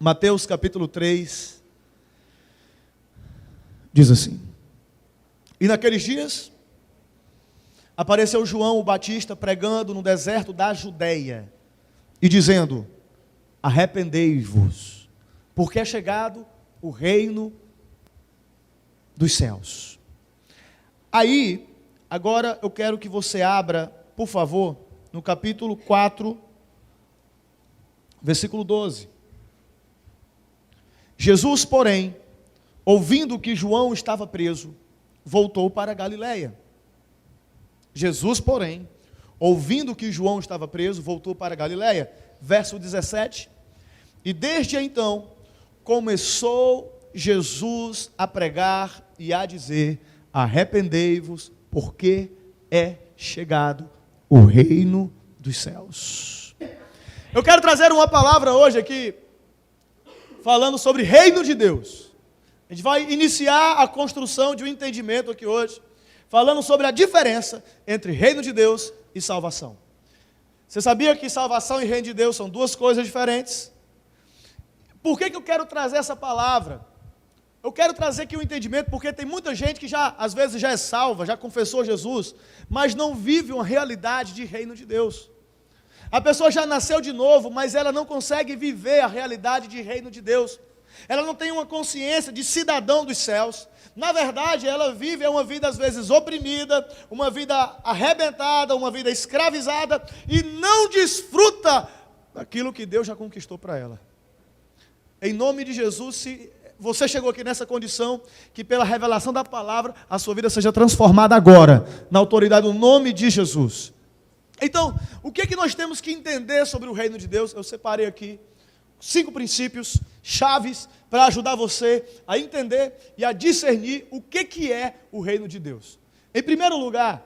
Mateus capítulo 3, diz assim: E naqueles dias, apareceu João o Batista pregando no deserto da Judeia, e dizendo: arrependei-vos, porque é chegado o reino dos céus. Aí, agora eu quero que você abra, por favor, no capítulo 4, versículo 12. Jesus, porém, ouvindo que João estava preso, voltou para a Galileia. Jesus, porém, ouvindo que João estava preso, voltou para a Galileia. Verso 17. E desde então, começou Jesus a pregar e a dizer: arrependei-vos, porque é chegado o reino dos céus. Eu quero trazer uma palavra hoje aqui, falando sobre reino de Deus. A gente vai iniciar a construção de um entendimento aqui hoje, falando sobre a diferença entre reino de Deus e salvação. Você sabia que salvação e reino de Deus são duas coisas diferentes? Por que eu quero trazer essa palavra? Eu quero trazer aqui um entendimento, porque tem muita gente que já, às vezes, já é salva, já confessou Jesus, mas não vive uma realidade de reino de Deus. A pessoa já nasceu de novo, mas ela não consegue viver a realidade de reino de Deus. Ela não tem uma consciência de cidadão dos céus. Na verdade, ela vive uma vida às vezes oprimida, uma vida arrebentada, uma vida escravizada, e não desfruta daquilo que Deus já conquistou para ela. Em nome de Jesus, se você chegou aqui nessa condição, que pela revelação da palavra, a sua vida seja transformada agora, na autoridade do nome de Jesus. Então, o que nós temos que entender sobre o reino de Deus? Eu separei aqui 5 princípios, chaves, para ajudar você a entender e a discernir o que é o reino de Deus. Em primeiro lugar,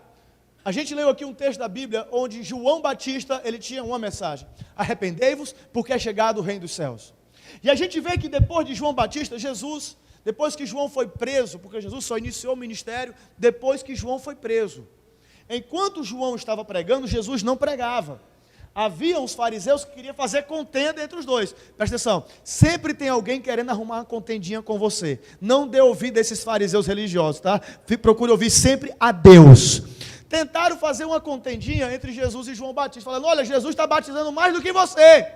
a gente leu aqui um texto da Bíblia, onde João Batista, ele tinha uma mensagem: arrependei-vos, porque é chegado o reino dos céus. E a gente vê que depois de João Batista, Jesus, depois que João foi preso, porque Jesus só iniciou o ministério depois que João foi preso. Enquanto João estava pregando, Jesus não pregava. Havia uns fariseus que queriam fazer contenda entre os dois. Presta atenção, sempre tem alguém querendo arrumar uma contendinha com você. Não dê ouvido a esses fariseus religiosos, tá? Procure ouvir sempre a Deus. Tentaram fazer uma contendinha entre Jesus e João Batista, falando: olha, Jesus está batizando mais do que você.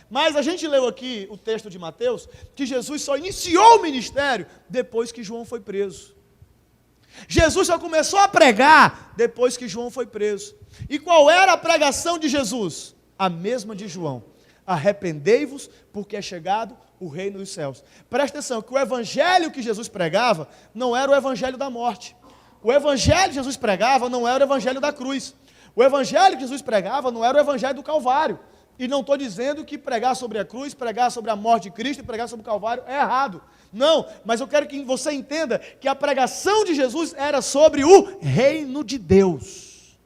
Mas a gente leu aqui o texto de Mateus, que Jesus só iniciou o ministério depois que João foi preso. Jesus só começou a pregar depois que João foi preso. E qual era a pregação de Jesus? A mesma de João: arrependei-vos, porque é chegado o reino dos céus. Presta atenção, que o evangelho que Jesus pregava não era o evangelho da morte. O evangelho que Jesus pregava não era o evangelho da cruz. O evangelho que Jesus pregava não era o evangelho do Calvário. E não estou dizendo que pregar sobre a cruz, pregar sobre a morte de Cristo e pregar sobre o Calvário é errado. Não, mas eu quero que você entenda que a pregação de Jesus era sobre o reino de Deus.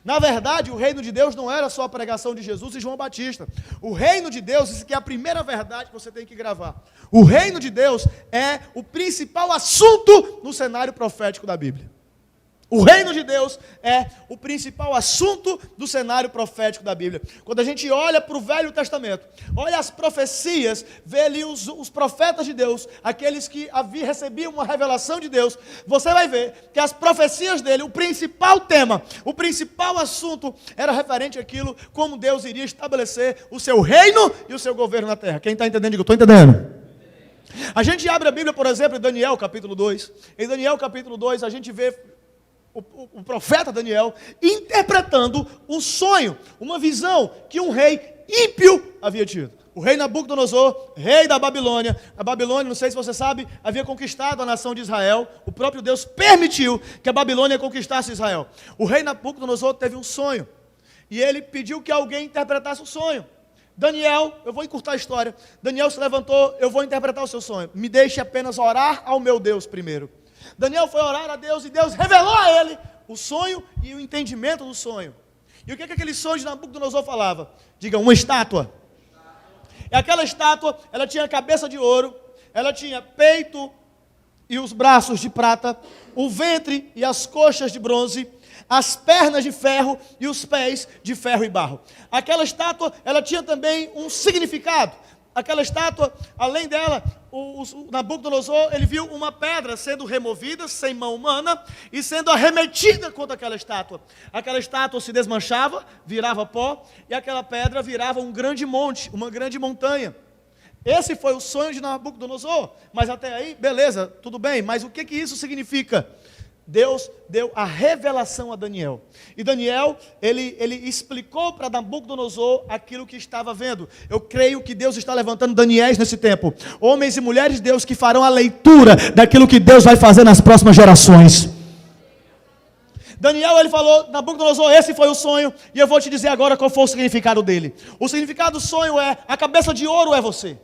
Na verdade, o reino de Deus não era só a pregação de Jesus e João Batista. O reino de Deus, isso aqui é a primeira verdade que você tem que gravar. O reino de Deus é o principal assunto no cenário profético da Bíblia. O reino de Deus é o principal assunto do cenário profético da Bíblia. Quando a gente olha para o Velho Testamento, olha as profecias, vê ali os profetas de Deus, aqueles que recebiam uma revelação de Deus, você vai ver que as profecias dele, o principal tema, o principal assunto era referente àquilo como Deus iria estabelecer o seu reino e o seu governo na terra. Quem está entendendo? Diga: eu estou entendendo. A gente abre a Bíblia, por exemplo, em Daniel capítulo 2. Em Daniel capítulo 2 a gente vê o profeta Daniel interpretando um sonho, uma visão que um rei ímpio havia tido. O rei Nabucodonosor, rei da Babilônia. A Babilônia, não sei se você sabe, havia conquistado a nação de Israel. O próprio Deus permitiu que a Babilônia conquistasse Israel. O rei Nabucodonosor teve um sonho, e ele pediu que alguém interpretasse o sonho. Daniel, eu vou encurtar a história. Daniel se levantou: eu vou interpretar o seu sonho. Me deixe apenas orar ao meu Deus primeiro. Daniel foi orar a Deus, e Deus revelou a ele o sonho e o entendimento do sonho. E o que aquele sonho de Nabucodonosor falava? Diga: uma estátua. E aquela estátua, ela tinha a cabeça de ouro, ela tinha peito e os braços de prata, o ventre e as coxas de bronze, as pernas de ferro e os pés de ferro e barro. Aquela estátua, ela tinha também um significado. aquela estátua, além dela, o Nabucodonosor, ele viu uma pedra sendo removida, sem mão humana, e sendo arremetida contra aquela estátua. Aquela estátua se desmanchava, virava pó, e aquela pedra virava um grande monte, uma grande montanha. Esse foi o sonho de Nabucodonosor. Mas até aí, beleza, tudo bem, mas o que isso significa? Deus deu a revelação a Daniel. E Daniel, ele explicou para Nabucodonosor aquilo que estava vendo. Eu creio que Deus está levantando Daniéis nesse tempo. Homens e mulheres de Deus que farão a leitura daquilo que Deus vai fazer nas próximas gerações. Daniel, ele falou, Nabucodonosor, esse foi o sonho, e eu vou te dizer agora qual foi o significado dele. O significado do sonho é, a cabeça de ouro é você.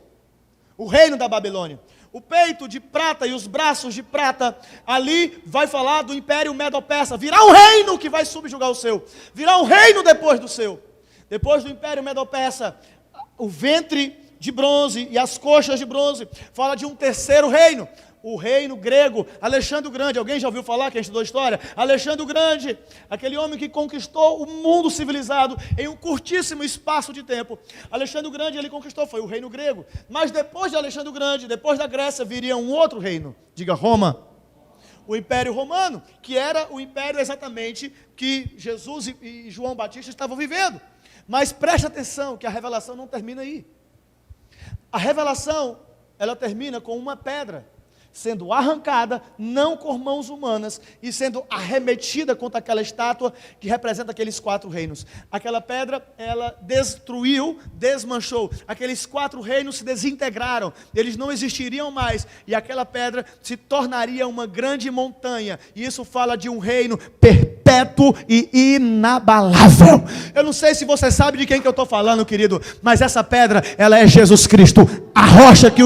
O reino da Babilônia. O peito de prata e os braços de prata, ali vai falar do Império Medo-Persa. Virá um reino que vai subjugar o seu. Virá um reino depois do seu. Depois do Império Medo-Persa, o ventre de bronze e as coxas de bronze, fala de um terceiro reino. O reino grego, Alexandre o Grande. Alguém já ouviu falar, quem estudou história? Alexandre o Grande, aquele homem que conquistou o mundo civilizado em um curtíssimo espaço de tempo. Alexandre o Grande, ele conquistou, foi o reino grego. Mas depois de Alexandre o Grande, depois da Grécia, viria um outro reino. Diga, Roma. O Império Romano, que era o império exatamente que Jesus e João Batista estavam vivendo. Mas preste atenção que a revelação não termina aí. A revelação, ela termina com uma pedra sendo arrancada, não com mãos humanas, e sendo arremetida contra aquela estátua que representa aqueles 4 reinos. Aquela pedra, ela destruiu, desmanchou. Aqueles 4 reinos se desintegraram, eles não existiriam mais, e aquela pedra se tornaria uma grande montanha, e isso fala de um reino perpétuo e inabalável. Eu não sei se você sabe de quem que eu estou falando, querido, mas essa pedra, ela é Jesus Cristo, a rocha que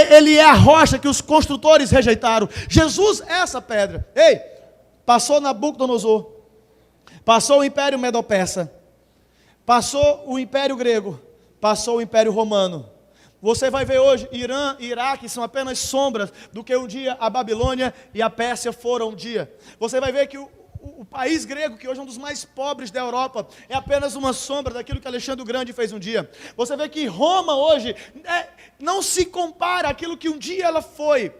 ele é a rocha que os construtores rejeitaram. Jesus é essa pedra. Ei, passou Nabucodonosor, passou o Império Medo-Persa, passou o Império Grego, passou o Império Romano. Você vai ver hoje, Irã e Iraque são apenas sombras do que um dia a Babilônia e a Pérsia foram um dia. Você vai ver que o país grego, que hoje é um dos mais pobres da Europa, é apenas uma sombra daquilo que Alexandre o Grande fez um dia. Você vê que Roma hoje não se compara àquilo que um dia ela foi.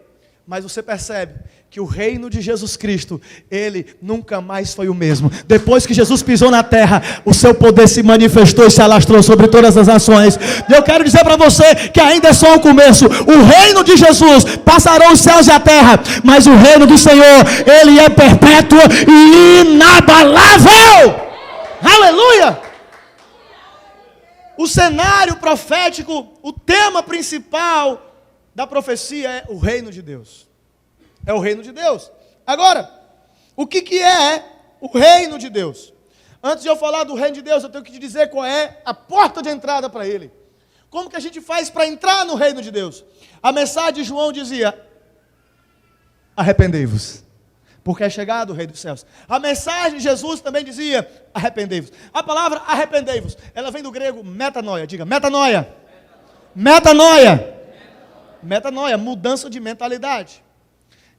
Mas você percebe que o reino de Jesus Cristo, ele nunca mais foi o mesmo. Depois que Jesus pisou na terra, o seu poder se manifestou e se alastrou sobre todas as nações. E eu quero dizer para você que ainda é só o começo. O reino de Jesus passarão os céus e a terra, mas o reino do Senhor, ele é perpétuo e inabalável. Aleluia! O cenário profético, o tema principal da profecia é o reino de Deus. É o reino de Deus. Agora, o que é o reino de Deus? Antes de eu falar do reino de Deus, eu tenho que te dizer qual é a porta de entrada para ele. Como que a gente faz para entrar no reino de Deus? A mensagem de João dizia: arrependei-vos, porque é chegado o rei dos céus. A mensagem de Jesus também dizia: arrependei-vos. A palavra arrependei-vos, ela vem do grego metanoia. Diga, metanoia. Metanoia. Metanoia, mudança de mentalidade.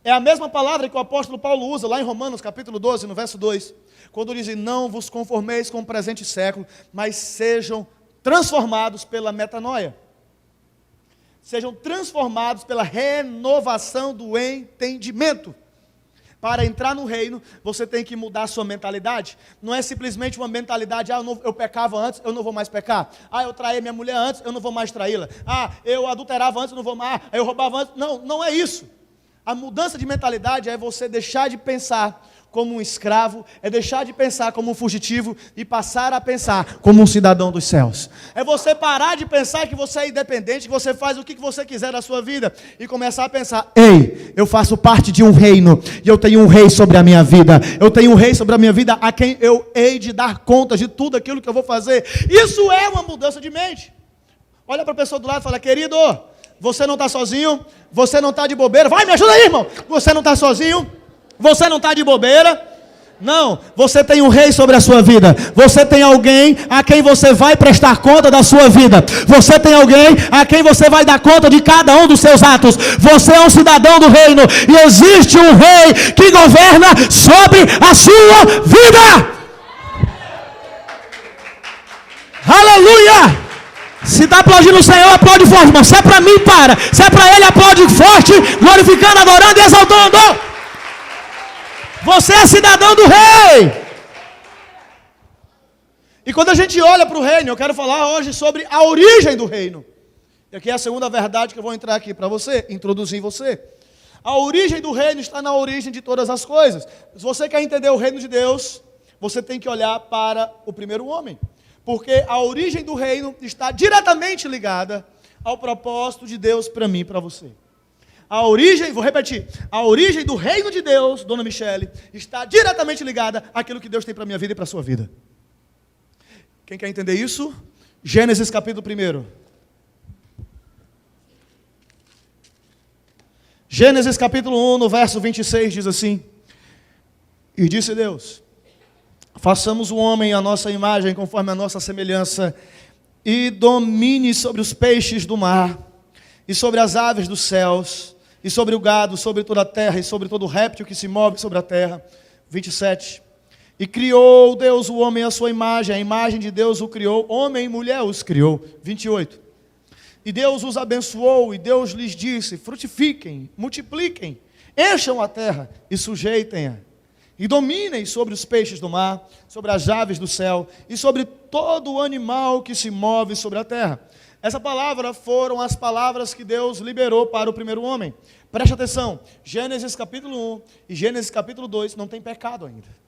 É a mesma palavra que o apóstolo Paulo usa lá em Romanos capítulo 12, no verso 2, quando diz: não vos conformeis com o presente século, mas sejam transformados pela metanoia. Sejam transformados pela renovação do entendimento. Para entrar no reino, você tem que mudar a sua mentalidade. Não é simplesmente uma mentalidade: eu pecava antes, eu não vou mais pecar. Eu traía minha mulher antes, eu não vou mais traí-la. Eu adulterava antes, eu não vou mais. Eu roubava antes. Não, não é isso. A mudança de mentalidade é você deixar de pensar como um escravo, é deixar de pensar como um fugitivo e passar a pensar como um cidadão dos céus. É você parar de pensar que você é independente, que você faz o que você quiser da sua vida e começar a pensar: ei, eu faço parte de um reino e eu tenho um rei sobre a minha vida. Eu tenho um rei sobre a minha vida a quem eu hei de dar conta de tudo aquilo que eu vou fazer. Isso é uma mudança de mente. Olha para a pessoa do lado e fala: querido, você não está sozinho, você não está de bobeira. Vai, me ajuda aí, irmão. Você não está sozinho, você não está de bobeira. Não, você tem um rei sobre a sua vida. Você tem alguém a quem você vai prestar conta da sua vida. Você tem alguém a quem você vai dar conta de cada um dos seus atos. Você é um cidadão do reino e existe um rei que governa sobre a sua vida. Aleluia! Se está aplaudindo o Senhor, aplaude forte, irmão. Se é para mim, para. Se é para Ele, aplaude forte, glorificando, adorando e exaltando. Você é cidadão do Rei. E quando a gente olha para o reino, eu quero falar hoje sobre a origem do reino. E aqui é a segunda verdade que eu vou entrar aqui para você, introduzir você. A origem do reino está na origem de todas as coisas. Se você quer entender o reino de Deus, você tem que olhar para o primeiro homem. Porque a origem do reino está diretamente ligada ao propósito de Deus para mim e para você. A origem, vou repetir, a origem do reino de Deus, dona Michele, está diretamente ligada àquilo que Deus tem para a minha vida e para a sua vida. Quem quer entender isso? Gênesis capítulo 1. Gênesis capítulo 1, no verso 26, diz assim: E disse Deus: façamos o homem à nossa imagem, conforme a nossa semelhança, e domine sobre os peixes do mar, e sobre as aves dos céus, e sobre o gado, sobre toda a terra, e sobre todo réptil que se move sobre a terra. 27. E criou Deus o homem à sua imagem, a imagem de Deus o criou, homem e mulher os criou. 28. E Deus os abençoou, e Deus lhes disse: frutifiquem, multipliquem, encham a terra e sujeitem-a, e dominem sobre os peixes do mar, sobre as aves do céu, e sobre todo o animal que se move sobre a terra. Essa palavra foram as palavras que Deus liberou para o primeiro homem. Preste atenção, Gênesis capítulo 1 e Gênesis capítulo 2 não tem pecado ainda.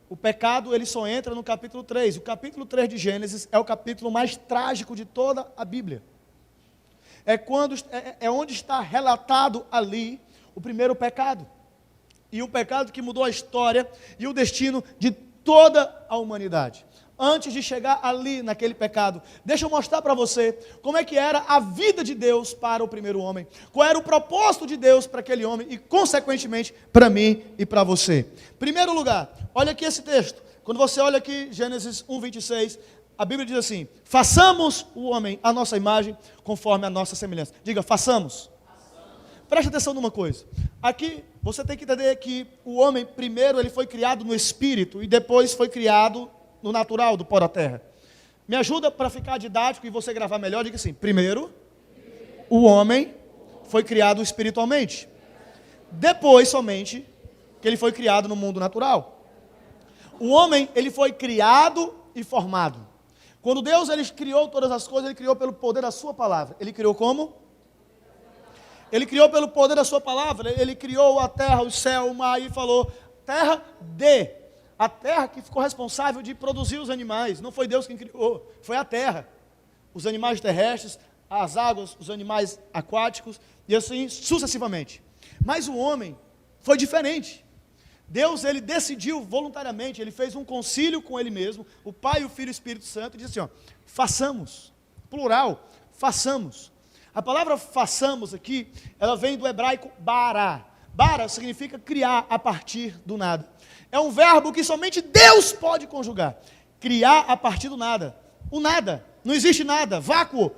O pecado ele só entra no capítulo 3. O capítulo 3 de Gênesis é o capítulo mais trágico de toda a Bíblia. É onde está relatado ali o primeiro pecado. E o pecado que mudou a história e o destino de toda a humanidade. Antes de chegar ali naquele pecado, deixa eu mostrar para você como é que era a vida de Deus para o primeiro homem. Qual era o propósito de Deus para aquele homem e, consequentemente, para mim e para você. Primeiro lugar, olha aqui esse texto. Quando você olha aqui, Gênesis 1, 26, a Bíblia diz assim: façamos o homem à nossa imagem, conforme a nossa semelhança. Diga, façamos. Preste atenção numa coisa. Aqui, você tem que entender que o homem, primeiro, ele foi criado no espírito, e depois foi criado no natural, do pó da terra. Me ajuda para ficar didático e você gravar melhor, diga assim: primeiro, o homem foi criado espiritualmente. Depois, somente, que ele foi criado no mundo natural. O homem, ele foi criado e formado. Quando Deus ele criou todas as coisas, Ele criou pelo poder da sua palavra. Ele criou como? Ele criou pelo poder da sua palavra. Ele criou a terra, o céu, o mar, e falou: terra, dê. A terra que ficou responsável de produzir os animais. Não foi Deus quem criou, foi a terra. Os animais terrestres, as águas, os animais aquáticos, e assim sucessivamente. Mas o homem foi diferente. Deus, ele decidiu voluntariamente, ele fez um concílio com ele mesmo, o Pai, o Filho e o Espírito Santo, e disse assim: ó, façamos, plural, façamos. A palavra façamos aqui, ela vem do hebraico bara. Bara significa criar a partir do nada. É um verbo que somente Deus pode conjugar. Criar a partir do nada. O nada, não existe nada, vácuo.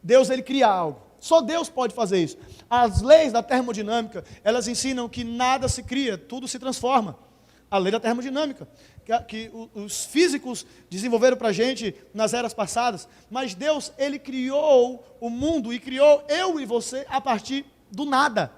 Deus, ele cria algo. Só Deus pode fazer isso. As leis da termodinâmica, elas ensinam que nada se cria, tudo se transforma. A lei da termodinâmica, que os físicos desenvolveram para a gente nas eras passadas. Mas Deus, ele criou o mundo e criou eu e você a partir do nada.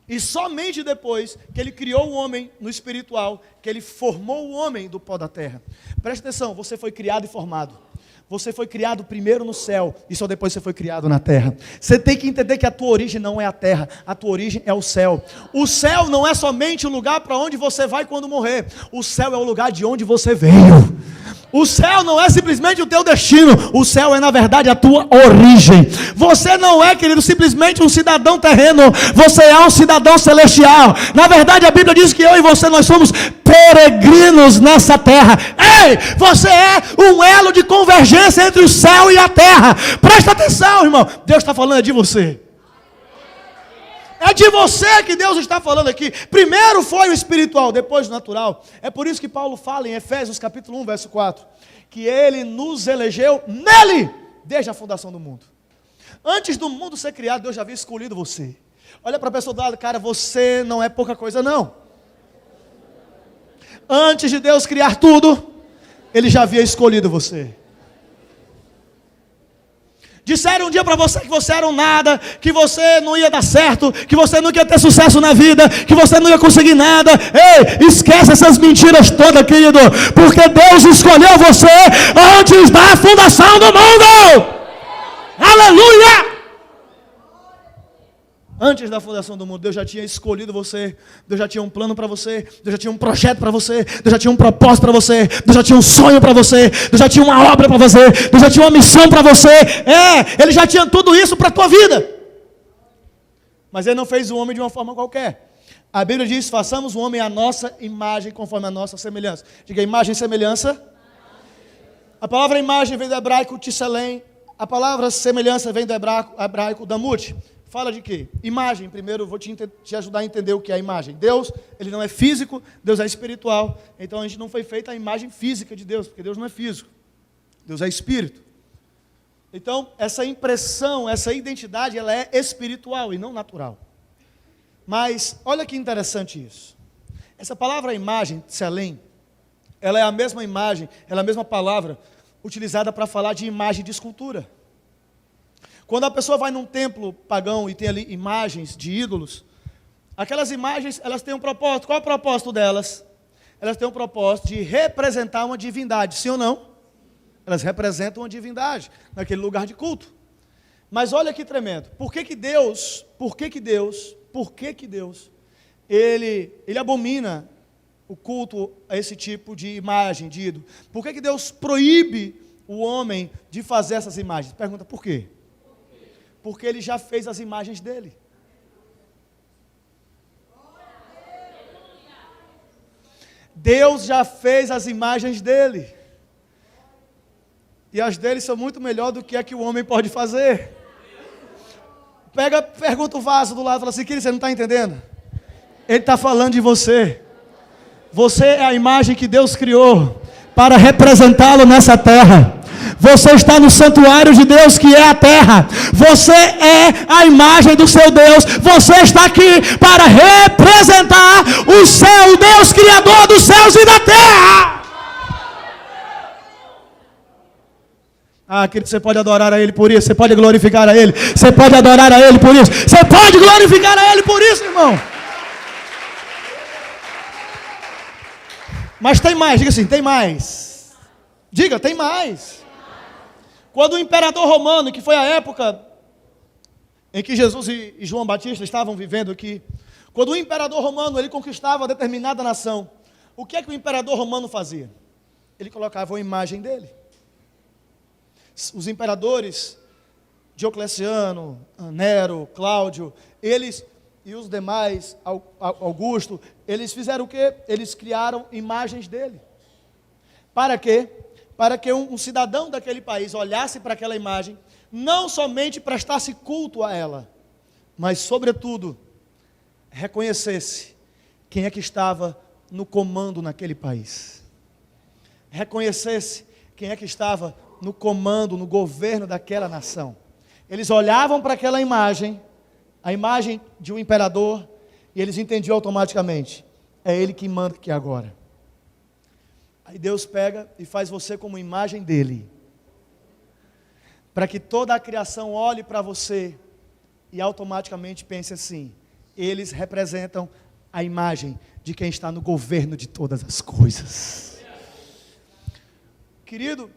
E somente depois que ele criou o homem no espiritual, que ele formou o homem do pó da terra. Preste atenção, você foi criado e formado. Você foi criado primeiro no céu e só depois você foi criado na terra. Você tem que entender que a tua origem não é a terra, a tua origem é o céu. O céu não é somente o lugar para onde você vai quando morrer. O céu é o lugar de onde você veio. O céu não é simplesmente o teu destino. O céu é, na verdade, a tua origem. Você não é, querido, simplesmente um cidadão terreno. Você é um cidadão celestial. Na verdade, a Bíblia diz que eu e você, nós somos peregrinos nessa terra. Ei, você é um elo de convergência entre o céu e a terra. Presta atenção, irmão. Deus está falando de você. É de você que Deus está falando aqui. Primeiro foi o espiritual, depois o natural. É por isso que Paulo fala em Efésios capítulo 1, verso 4, que Ele nos elegeu nele, desde a fundação do mundo. Antes do mundo ser criado, Deus já havia escolhido você. Olha para a pessoa do lado, cara, você não é pouca coisa não. Antes de Deus criar tudo, Ele já havia escolhido você. Disseram um dia para você que você era um nada, que você não ia dar certo, que você não ia ter sucesso na vida, que você não ia conseguir nada. Ei, esquece essas mentiras todas, querido, porque Deus escolheu você antes da fundação do mundo. Aleluia! Antes da fundação do mundo, Deus já tinha escolhido você, Deus já tinha um plano para você, Deus já tinha um projeto para você, Deus já tinha um propósito para você, Deus já tinha um sonho para você, Deus já tinha uma obra para você, Deus já tinha uma missão para você. Ele já tinha tudo isso para a tua vida. Mas Ele não fez o homem de uma forma qualquer. A Bíblia diz: façamos o homem à nossa imagem, conforme a nossa semelhança. Diga imagem e semelhança. A palavra imagem vem do hebraico tselem, a palavra semelhança vem do hebraico damut. Fala de quê? Imagem. Primeiro eu vou te ajudar a entender o que é a imagem. Deus, Ele não é físico, Deus é espiritual. Então a gente não foi feita a imagem física de Deus, porque Deus não é físico, Deus é espírito. Então essa impressão, essa identidade, ela é espiritual e não natural. Mas olha que interessante isso. Essa palavra imagem, tselem, ela é a mesma imagem, ela é a mesma palavra utilizada para falar de imagem de escultura. Quando a pessoa vai num templo pagão e tem ali imagens de ídolos, aquelas imagens, elas têm um propósito. Qual é o propósito delas? Elas têm um propósito de representar uma divindade, sim ou não? Elas representam uma divindade naquele lugar de culto. Mas olha que tremendo. Por que Deus, ele abomina o culto a esse tipo de imagem, de ídolo? Por que Deus proíbe o homem de fazer essas imagens? Pergunta, por quê? Porque Ele já fez as imagens dele. Deus já fez as imagens dele. E as dele são muito melhor do que a que o homem pode fazer. Pergunta o vaso do lado e fala assim: querido, você não está entendendo? Ele está falando de você. Você é a imagem que Deus criou para representá-lo nessa terra. Você está no santuário de Deus, que é a terra. Você é a imagem do seu Deus. Você está aqui para representar o seu Deus, Criador dos céus e da terra. Querido, você pode adorar a Ele por isso. Você pode glorificar a Ele. Você pode adorar a Ele por isso. Você pode glorificar a Ele por isso, irmão. Mas tem mais, diga assim, tem mais. Diga, tem mais. Quando o imperador romano, que foi a época em que Jesus e João Batista estavam vivendo aqui, quando o imperador romano ele conquistava determinada nação, o que é que o imperador romano fazia? Ele colocava uma imagem dele. Os imperadores, Diocleciano, Nero, Cláudio, eles e os demais, Augusto, eles fizeram o quê? Eles criaram imagens dele. Para quê? Para que um cidadão daquele país olhasse para aquela imagem, não somente prestasse culto a ela, mas, sobretudo, reconhecesse quem é que estava no comando naquele país. Reconhecesse quem é que estava no comando, no governo daquela nação. Eles olhavam para aquela imagem, a imagem de um imperador, e eles entendiam automaticamente: é ele que manda aqui agora. Aí Deus pega e faz você como imagem dele, para que toda a criação olhe para você e automaticamente pense assim: eles representam a imagem de quem está no governo de todas as coisas. Querido,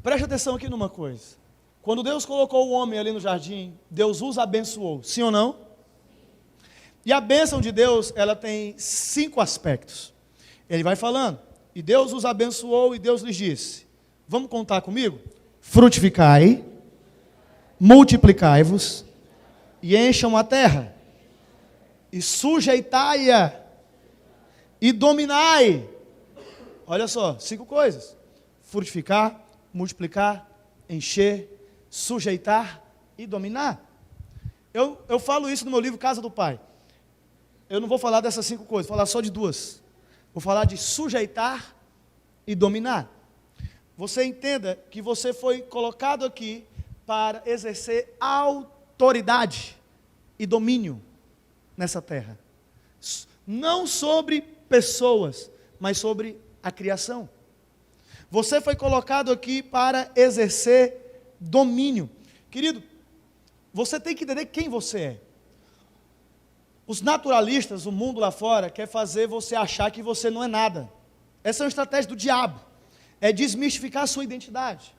preste atenção aqui numa coisa. Quando Deus colocou o homem ali no jardim, Deus os abençoou, sim ou não? E a bênção de Deus, ela tem 5 aspectos. Ele vai falando: e Deus os abençoou e Deus lhes disse, vamos contar comigo? Frutificai, multiplicai-vos e encham a terra, e sujeitai-a, e dominai. Olha só, 5 coisas: frutificar, multiplicar, encher, sujeitar e dominar. Eu falo isso no meu livro Casa do Pai. Eu não vou falar dessas 5 coisas, vou falar só de 2. Vou falar de sujeitar e dominar. Você entenda que você foi colocado aqui para exercer autoridade e domínio nessa terra. Não sobre pessoas, mas sobre a criação. Você foi colocado aqui para exercer domínio. Querido, você tem que entender quem você é. Os naturalistas, o mundo lá fora, quer fazer você achar que você não é nada. Essa é uma estratégia do diabo. É desmistificar a sua identidade.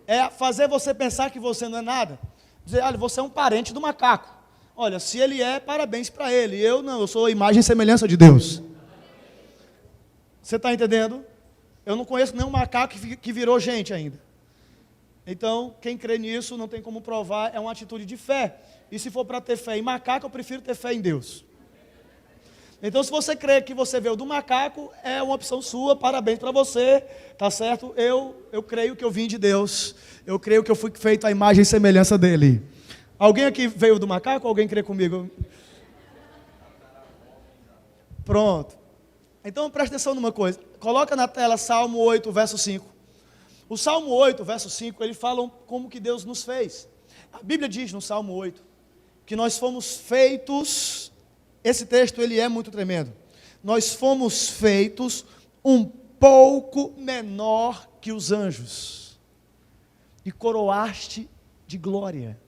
É fazer você pensar que você não é nada. Dizer, olha, você é um parente do macaco. Olha, se ele é, parabéns para ele. Eu não, eu sou a imagem e semelhança de Deus. Você está entendendo? Eu não conheço nenhum macaco que virou gente ainda. Então, quem crê nisso não tem como provar, é uma atitude de fé. E se for para ter fé em macaco, eu prefiro ter fé em Deus. Então, se você crê que você veio do macaco, é uma opção sua, parabéns para você, tá certo? Eu creio que eu vim de Deus, eu creio que eu fui feito à imagem e semelhança dele. Alguém aqui veio do macaco ou alguém crê comigo? Pronto. Então, presta atenção numa coisa, coloca na tela Salmo 8, verso 5. O Salmo 8, verso 5, ele fala como que Deus nos fez. A Bíblia diz no Salmo 8, que nós fomos feitos, esse texto ele é muito tremendo, nós fomos feitos um pouco menor que os anjos, e coroaste de glória.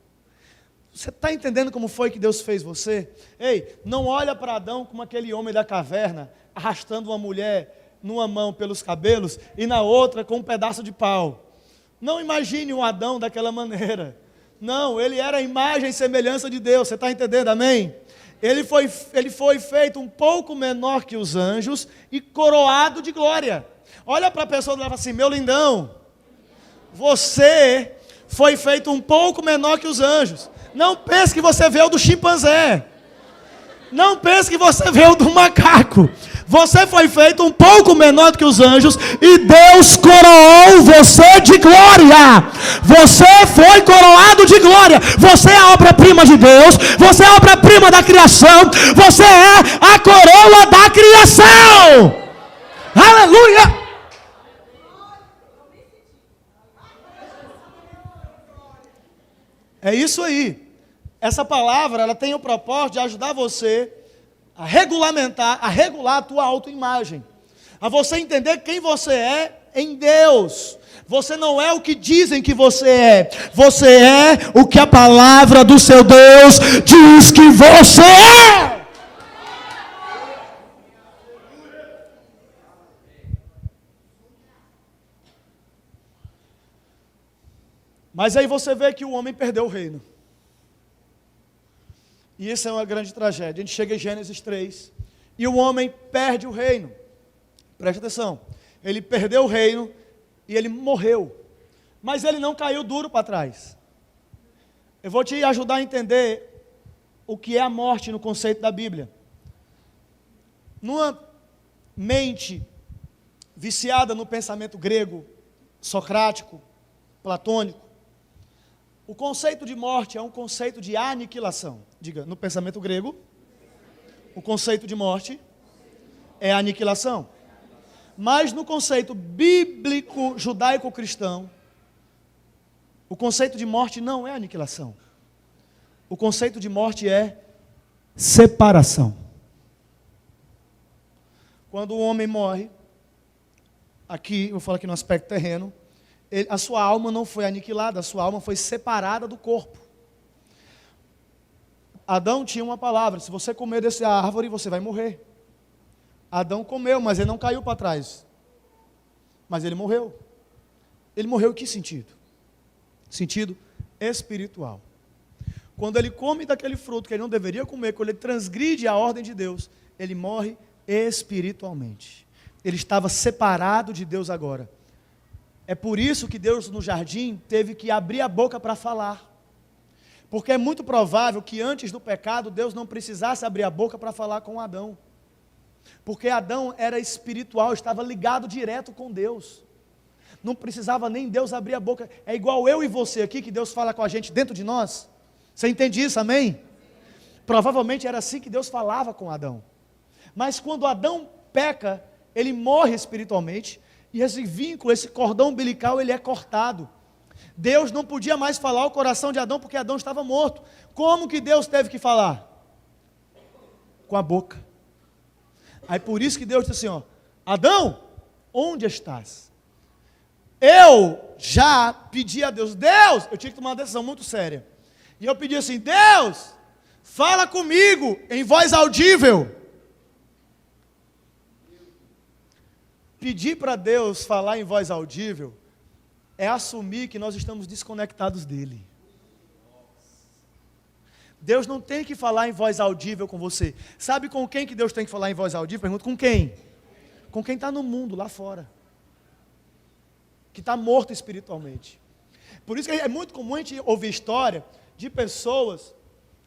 Você está entendendo como foi que Deus fez você? Ei, não olha para Adão como aquele homem da caverna, arrastando uma mulher numa mão pelos cabelos e na outra com um pedaço de pau. Não imagine um Adão daquela maneira. Não, ele era a imagem e semelhança de Deus, você está entendendo, amém? Ele foi feito um pouco menor que os anjos e coroado de glória. Olha para a pessoa e fala assim, meu lindão, você foi feito um pouco menor que os anjos. Não pense que você veio do chimpanzé. Não pense que você veio do macaco. Você foi feito um pouco menor do que os anjos e Deus coroou você de glória. Você foi coroado de glória. Você é a obra-prima de Deus. Você é a obra-prima da criação. Você é a coroa da criação. Aleluia! É isso aí. Essa palavra, ela tem o propósito de ajudar você a regulamentar, a regular a tua autoimagem, a você entender quem você é em Deus. Você não é o que dizem que você é o que a palavra do seu Deus diz que você é. Mas aí você vê que o homem perdeu o reino. E isso é uma grande tragédia. A gente chega em Gênesis 3 e o homem perde o reino. Presta atenção. Ele perdeu o reino e ele morreu. Mas ele não caiu duro para trás. Eu vou te ajudar a entender o que é a morte no conceito da Bíblia. Numa mente viciada no pensamento grego, socrático, platônico, o conceito de morte é um conceito de aniquilação. Diga, no pensamento grego, o conceito de morte é aniquilação. Mas no conceito bíblico judaico-cristão, o conceito de morte não é aniquilação. O conceito de morte é separação. Quando o homem morre, aqui, eu vou falar aqui no aspecto terreno, a sua alma não foi aniquilada, a sua alma foi separada do corpo. Adão tinha uma palavra, se você comer dessa árvore, você vai morrer. Adão comeu, mas ele não caiu para trás. Mas ele morreu. Ele morreu em que sentido? Sentido espiritual. Quando ele come daquele fruto que ele não deveria comer, quando ele transgride a ordem de Deus, ele morre espiritualmente. Ele estava separado de Deus agora. É por isso que Deus no jardim teve que abrir a boca para falar. Porque é muito provável que antes do pecado Deus não precisasse abrir a boca para falar com Adão. Porque Adão era espiritual, estava ligado direto com Deus. Não precisava nem Deus abrir a boca. É igual eu e você aqui, que Deus fala com a gente dentro de nós. Você entende isso, amém? Provavelmente era assim que Deus falava com Adão. Mas quando Adão peca, ele morre espiritualmente, e esse vínculo, esse cordão umbilical, ele é cortado. Deus não podia mais falar ao coração de Adão, porque Adão estava morto. Como que Deus teve que falar? Com a boca. Aí por isso que Deus disse assim, ó, Adão, onde estás? Eu já pedi a Deus, eu tinha que tomar uma decisão muito séria. E eu pedi assim, Deus, fala comigo em voz audível. Pedir para Deus falar em voz audível é assumir que nós estamos desconectados dele. Deus não tem que falar em voz audível com você. Sabe com quem que Deus tem que falar em voz audível? Pergunta, com quem? Com quem está no mundo, lá fora. Que está morto espiritualmente. Por isso que é muito comum a gente ouvir história de pessoas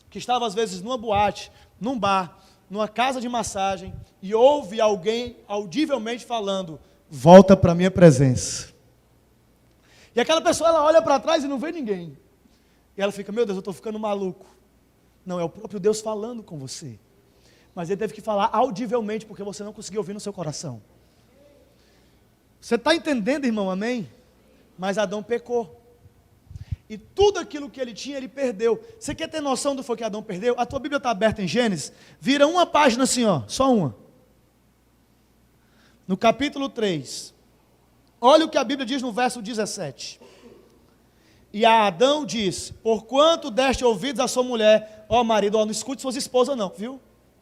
que estavam às vezes numa boate, num bar, numa casa de massagem, e ouve alguém audivelmente falando, volta para a minha presença. E aquela pessoa, ela olha para trás e não vê ninguém. E ela fica, meu Deus, eu estou ficando maluco. Não, é o próprio Deus falando com você. Mas ele teve que falar audivelmente, porque você não conseguiu ouvir no seu coração. Você está entendendo, irmão, amém? Mas Adão pecou. E tudo aquilo que ele tinha, ele perdeu. Você quer ter noção do que Adão perdeu? A tua Bíblia está aberta em Gênesis. Vira uma página assim, ó, só uma. No capítulo 3. Olha o que a Bíblia diz no verso 17. E a Adão diz, porquanto deste ouvidos à sua mulher, ó marido, ó, não escute suas esposas não, viu?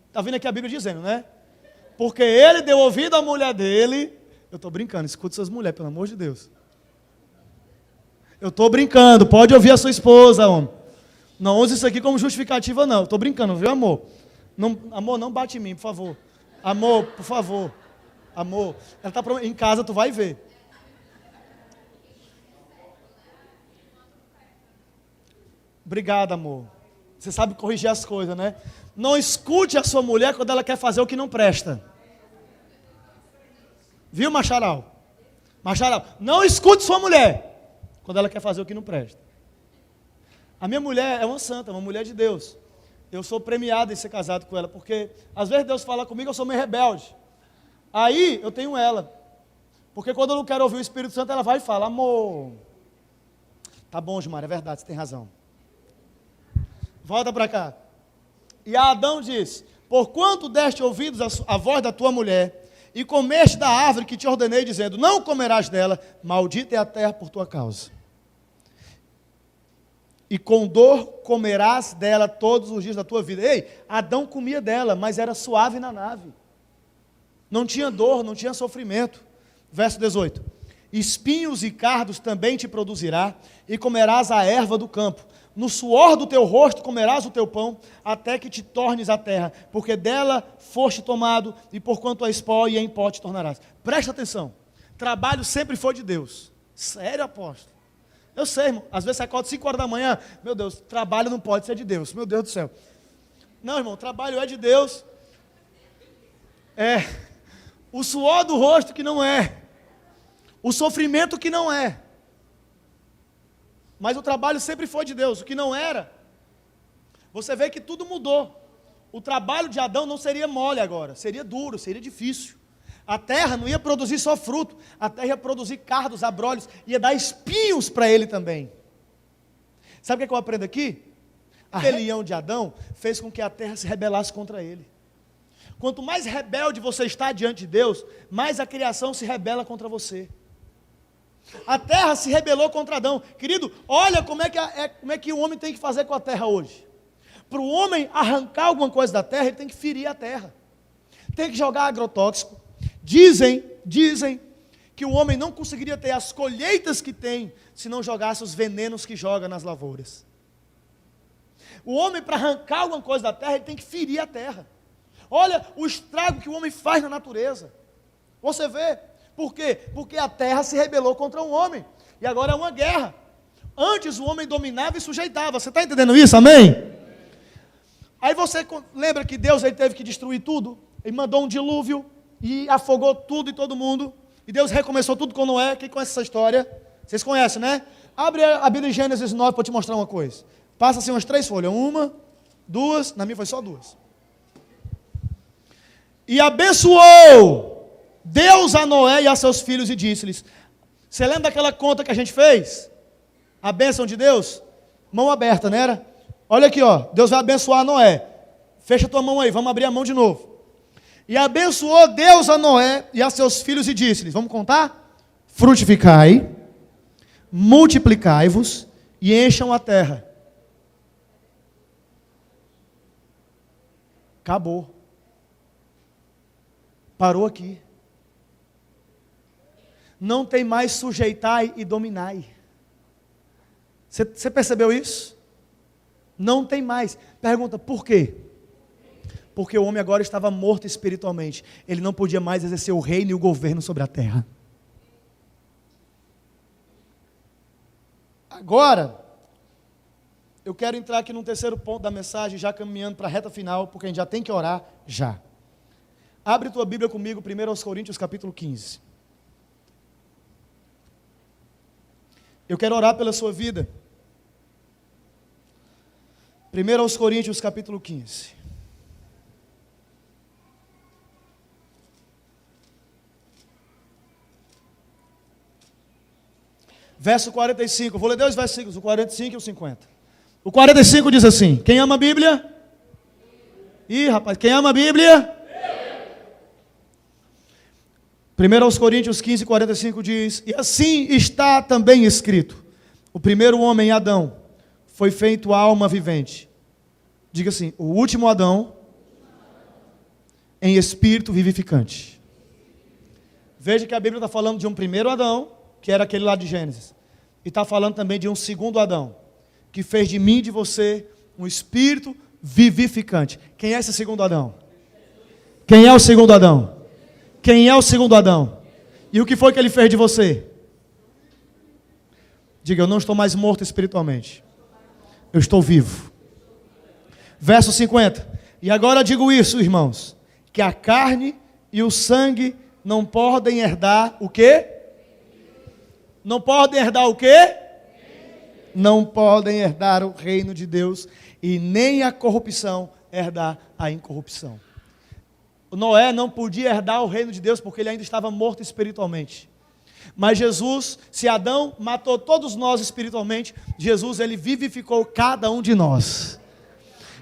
Está vindo aqui a Bíblia dizendo, né? Porque ele deu ouvido à mulher dele. Eu estou brincando, escute suas mulheres, pelo amor de Deus. Eu estou brincando, pode ouvir a sua esposa, homem. Não use isso aqui como justificativa, não. Estou brincando, viu, amor? Não, amor, não bate em mim, por favor. Amor, por favor. Amor, ela está em casa, tu vai ver. Obrigado, amor. Você sabe corrigir as coisas, né? Não escute a sua mulher quando ela quer fazer o que não presta. Viu, Macharal? Macharal, não escute sua mulher quando ela quer fazer o que não presta. A minha mulher é uma santa, uma mulher de Deus. Eu sou premiado em ser casado com ela, porque às vezes Deus fala comigo, eu sou meio rebelde. Aí eu tenho ela. Porque quando eu não quero ouvir o Espírito Santo, ela vai e fala, amor. Tá bom, Gilmar, é verdade, você tem razão. Volta para cá. E Adão diz, porquanto deste ouvidos à voz da tua mulher, e comeste da árvore que te ordenei, dizendo, não comerás dela, maldita é a terra por tua causa. E com dor comerás dela todos os dias da tua vida. Ei, Adão comia dela, mas era suave na nave. Não tinha dor, não tinha sofrimento. Verso 18. Espinhos e cardos também te produzirá, e comerás a erva do campo. No suor do teu rosto comerás o teu pão, até que te tornes a terra, porque dela foste tomado, e porquanto és pó, e em pó te tornarás. Presta atenção, trabalho sempre foi de Deus. Sério, apóstolo? Eu sei, irmão, às vezes você acorda 5 horas da manhã, meu Deus, trabalho não pode ser de Deus, meu Deus do céu. Não, irmão, trabalho é de Deus. O suor do rosto que não é, o sofrimento que não é. Mas o trabalho sempre foi de Deus, o que não era. Você vê que tudo mudou. O trabalho de Adão não seria mole agora, seria duro, seria difícil. A terra não ia produzir só fruto, a terra ia produzir cardos, abrolhos, ia dar espinhos para ele também. Sabe o que eu aprendo aqui? A rebelião de Adão fez com que a terra se rebelasse contra ele. Quanto mais rebelde você está diante de Deus, mais a criação se rebela contra você. A terra se rebelou contra Adão. Querido, olha como é que o homem tem que fazer com a terra hoje. Para o homem arrancar alguma coisa da terra, ele tem que ferir a terra. Tem que jogar agrotóxico. Dizem que o homem não conseguiria ter as colheitas que tem, se não jogasse os venenos que joga nas lavouras. O homem, para arrancar alguma coisa da terra, ele tem que ferir a terra. Olha o estrago que o homem faz na natureza. Você vê. Por quê? Porque a terra se rebelou contra o homem. E agora é uma guerra. Antes o homem dominava e sujeitava. Você está entendendo isso? Amém? Aí você lembra que Deus ele teve que destruir tudo? Ele mandou um dilúvio e afogou tudo e todo mundo. E Deus recomeçou tudo com Noé. Quem conhece essa história? Vocês conhecem, né? Abre a Bíblia em Gênesis 9 para eu te mostrar uma coisa. Passa assim umas 3 folhas. 1, 2, na minha foi só 2. E abençoou Deus a Noé e a seus filhos e disse-lhes, você lembra daquela conta que a gente fez? A bênção de Deus? Mão aberta, não era? Olha aqui, ó, Deus vai abençoar Noé. Fecha a tua mão aí, vamos abrir a mão de novo. E abençoou Deus a Noé e a seus filhos e disse-lhes, vamos contar? Frutificai, multiplicai-vos e encham a terra. Acabou. Parou aqui. Não tem mais sujeitai e dominai. Você percebeu isso? Não tem mais. Pergunta, por quê? Porque o homem agora estava morto espiritualmente. Ele não podia mais exercer o reino e o governo sobre a terra. Agora, eu quero entrar aqui no terceiro ponto da mensagem, já caminhando para a reta final, porque a gente já tem que orar já. Abre tua Bíblia comigo, 1 Coríntios capítulo 15. Eu quero orar pela sua vida. 1 Coríntios capítulo 15. Verso 45, eu vou ler dois versículos, o 45 e o 50. O 45 diz assim: quem ama a Bíblia? Ih, rapaz, quem ama a Bíblia? 1 Coríntios 15, 45 diz: e assim está também escrito: o primeiro homem, Adão, foi feito alma vivente. Diga assim: o último Adão, em espírito vivificante. Veja que a Bíblia está falando de um primeiro Adão, que era aquele lá de Gênesis, e está falando também de um segundo Adão, que fez de mim e de você um espírito vivificante. Quem é esse segundo Adão? Quem é o segundo Adão? Quem é o segundo Adão? E o que foi que ele fez de você? Diga: eu não estou mais morto espiritualmente, eu estou vivo. Verso 50. E agora digo isso, irmãos, que a carne e o sangue não podem herdar o quê? Não podem herdar o quê? Não podem herdar o reino de Deus, e nem a corrupção herdar a incorrupção. Noé não podia herdar o reino de Deus porque ele ainda estava morto espiritualmente. Mas Jesus, se Adão matou todos nós espiritualmente, Jesus, ele vivificou cada um de nós.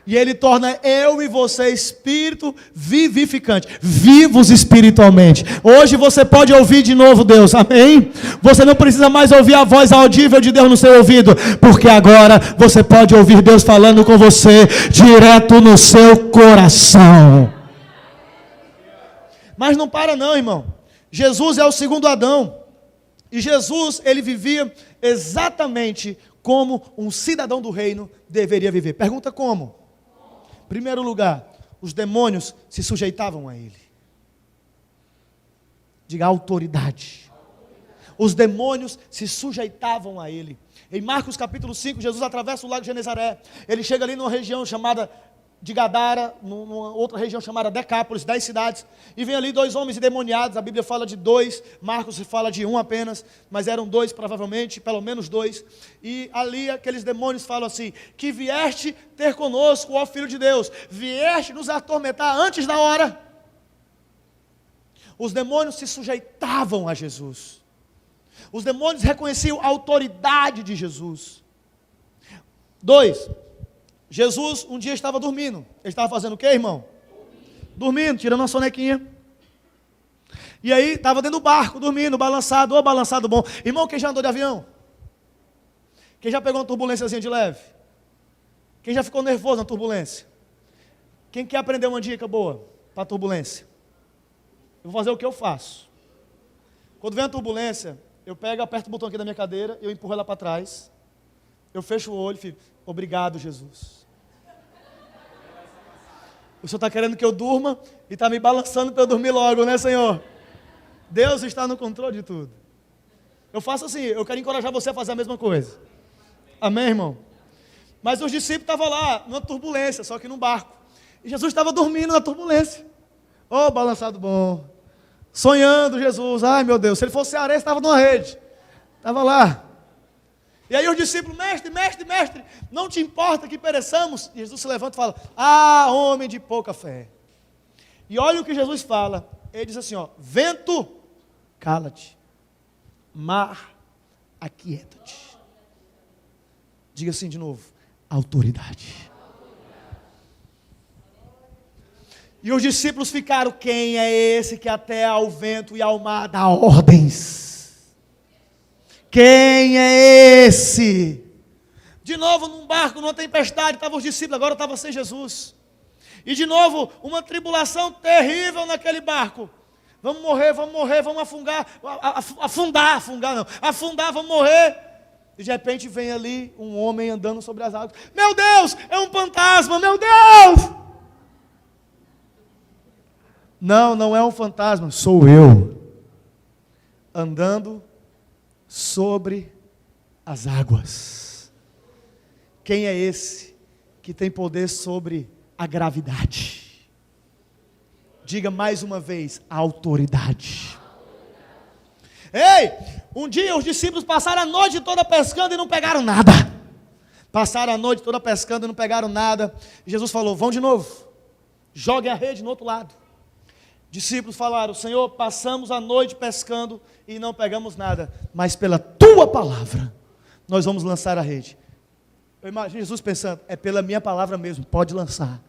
E ele torna eu e você espírito vivificante, vivos espiritualmente. Hoje você pode ouvir de novo Deus, amém? Você não precisa mais ouvir a voz audível de Deus no seu ouvido, porque agora você pode ouvir Deus falando com você direto no seu coração. Mas não para não, irmão. Jesus é o segundo Adão. E Jesus, ele vivia exatamente como um cidadão do reino deveria viver. Pergunta como? Primeiro lugar, os demônios se sujeitavam a ele. Diga: autoridade. Os demônios se sujeitavam a ele. Em Marcos capítulo 5, Jesus atravessa o lago de Genezaré. Ele chega ali numa região chamada de Gadara, numa outra região chamada Decápolis, 10 cidades, e vem ali 2 homens endemoniados. A Bíblia fala de 2, Marcos fala de 1 apenas, mas eram 2 provavelmente, pelo menos 2, e ali aqueles demônios falam assim: que vieste ter conosco, ó Filho de Deus, vieste nos atormentar antes da hora. Os demônios se sujeitavam a Jesus, os demônios reconheciam a autoridade de Jesus. 2, Jesus um dia estava dormindo. Ele estava fazendo o quê, irmão? Dormindo, tirando uma sonequinha. E aí, estava dentro do barco, dormindo, balançado, balançado bom. Irmão, quem já andou de avião? Quem já pegou uma turbulênciazinha de leve? Quem já ficou nervoso na turbulência? Quem quer aprender uma dica boa para a turbulência? Eu vou fazer o que eu faço. Quando vem a turbulência, eu pego, aperto o botão aqui da minha cadeira, eu empurro ela para trás, eu fecho o olho e fico: obrigado, Jesus. O Senhor está querendo que eu durma e está me balançando para eu dormir logo, né, Senhor? Deus está no controle de tudo. Eu faço assim, eu quero encorajar você a fazer a mesma coisa. Amém, irmão? Mas os discípulos estavam lá, numa turbulência, só que num barco. E Jesus estava dormindo na turbulência. Balançado bom. Sonhando Jesus. Ai, meu Deus, se ele fosse cearense, estava numa rede. Estava lá. E aí os discípulos: mestre, mestre, mestre, não te importa que pereçamos? E Jesus se levanta e fala: ah, homem de pouca fé. E olha o que Jesus fala. Ele diz assim: vento, cala-te. Mar, aquieta-te. Diga assim de novo: autoridade. E os discípulos ficaram: quem é esse que até ao vento e ao mar dá ordens? Quem é esse? De novo, num barco, numa tempestade, estavam os discípulos, agora estava sem Jesus. E de novo, uma tribulação terrível naquele barco. Vamos morrer, vamos afundar, vamos morrer. E de repente vem ali um homem andando sobre as águas. Meu Deus, é um fantasma, meu Deus! Não, não é um fantasma, sou eu. Andando sobre as águas. Quem é esse que tem poder sobre a gravidade? Diga mais uma vez, a autoridade. Ei, um dia os discípulos passaram a noite toda pescando e não pegaram nada. Passaram a noite toda pescando e não pegaram nada. E Jesus falou, vão de novo, joguem a rede no outro lado. Discípulos falaram, Senhor, passamos a noite pescando e não pegamos nada, mas pela tua palavra, nós vamos lançar a rede. Eu imagino Jesus pensando, é pela minha palavra mesmo, pode lançar.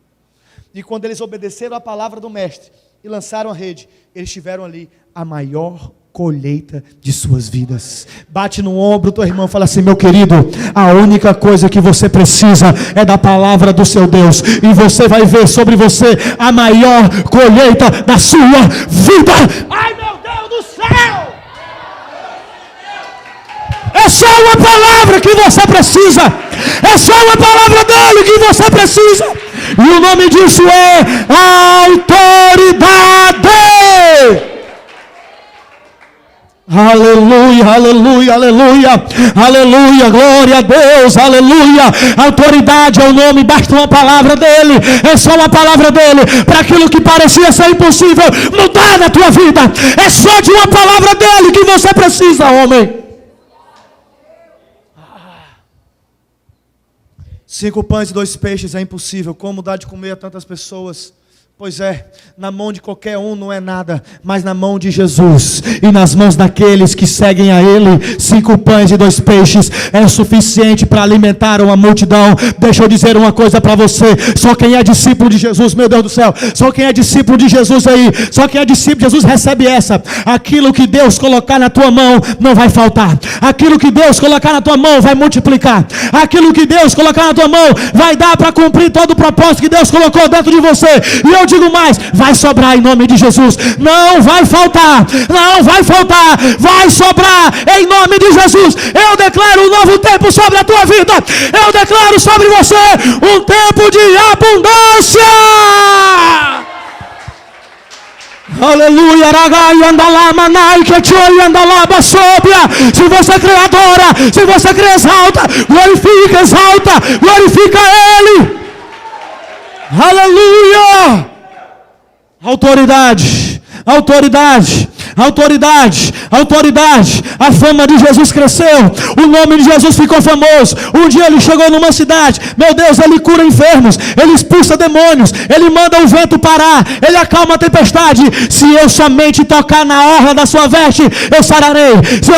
E quando eles obedeceram a palavra do mestre e lançaram a rede, eles tiveram ali a maior colheita de suas vidas. Bate no ombro do teu irmão e fala assim, meu querido, a única coisa que você precisa é da palavra do seu Deus, e você vai ver sobre você a maior colheita da sua vida. Ai, meu Deus do céu! É só uma palavra que você precisa. É só uma palavra dele que você precisa. E o nome disso é autoridade. Aleluia, aleluia, aleluia, aleluia, glória a Deus, aleluia. Autoridade é o nome, basta uma palavra dele, é só uma palavra dele, para aquilo que parecia ser impossível mudar na tua vida, é só de uma palavra dele que você precisa, homem. 5 pães e 2 peixes é impossível, como dar de comer a tantas pessoas? Pois é, na mão de qualquer um não é nada, mas na mão de Jesus e nas mãos daqueles que seguem a Ele, 5 pães e 2 peixes é suficiente para alimentar uma multidão. Deixa eu dizer uma coisa para você, só quem é discípulo de Jesus, meu Deus do céu, só quem é discípulo de Jesus aí, só quem é discípulo de Jesus recebe essa, aquilo que Deus colocar na tua mão não vai faltar, aquilo que Deus colocar na tua mão vai multiplicar, aquilo que Deus colocar na tua mão vai dar para cumprir todo o propósito que Deus colocou dentro de você. E eu digo mais, vai sobrar em nome de Jesus, não vai faltar, não vai faltar, vai sobrar em nome de Jesus. Eu declaro um novo tempo sobre a tua vida, eu declaro sobre você um tempo de abundância. Aleluia, se você crê, adora, se você crê, exalta, glorifica Ele. Aleluia. Autoridade, autoridade, autoridade, autoridade. A fama de Jesus cresceu, o nome de Jesus ficou famoso. Um dia ele chegou numa cidade, meu Deus, ele cura enfermos, ele expulsa demônios, ele manda o vento parar, ele acalma a tempestade. Se eu somente tocar na orla da sua veste, eu sararei. Se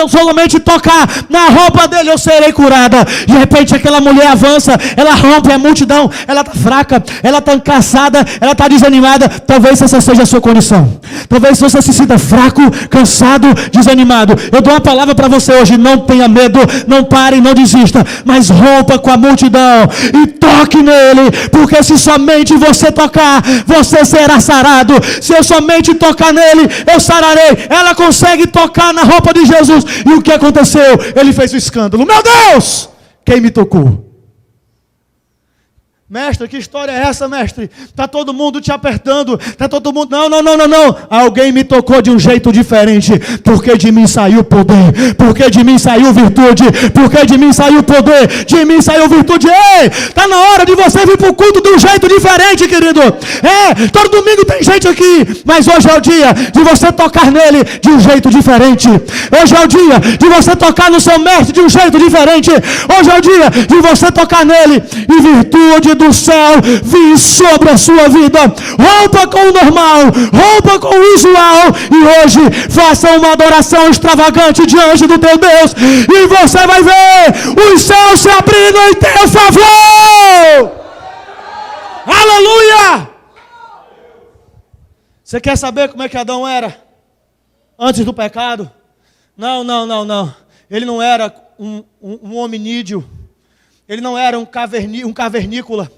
eu somente tocar na roupa dele, eu serei curada. De repente aquela mulher avança, ela rompe a multidão, ela está fraca, ela está cansada, ela está desanimada. Talvez essa seja a sua condição, talvez você se sinta fraco, cansado, desanimado. Eu dou uma palavra para você hoje, não tenha medo, não pare, não desista, mas rompa com a multidão e toque nele, porque se somente você tocar, você será sarado. Se eu somente tocar nele, eu sararei. Ela consegue tocar na roupa de Jesus, e o que aconteceu? Ele fez o escândalo. Meu Deus, quem me tocou? Mestre, que história é essa, mestre? Está todo mundo te apertando, está todo mundo... Não. Alguém me tocou de um jeito diferente, porque de mim saiu poder, porque de mim saiu virtude, porque de mim saiu poder, de mim saiu virtude. Ei, está na hora de você vir para o culto de um jeito diferente, querido. Todo domingo tem gente aqui, mas hoje é o dia de você tocar nele de um jeito diferente. Hoje é o dia de você tocar no seu mestre de um jeito diferente. Hoje é o dia de você tocar nele e virtude do céu vir sobre a sua vida. Rompa com o normal, rompa com o usual, e hoje faça uma adoração extravagante diante do teu Deus, e você vai ver os céus se abrindo em teu favor. Aleluia! Você quer saber como é que Adão era antes do pecado? Não, não, não, não. Ele não era um hominídeo. Ele não era um cavernícola.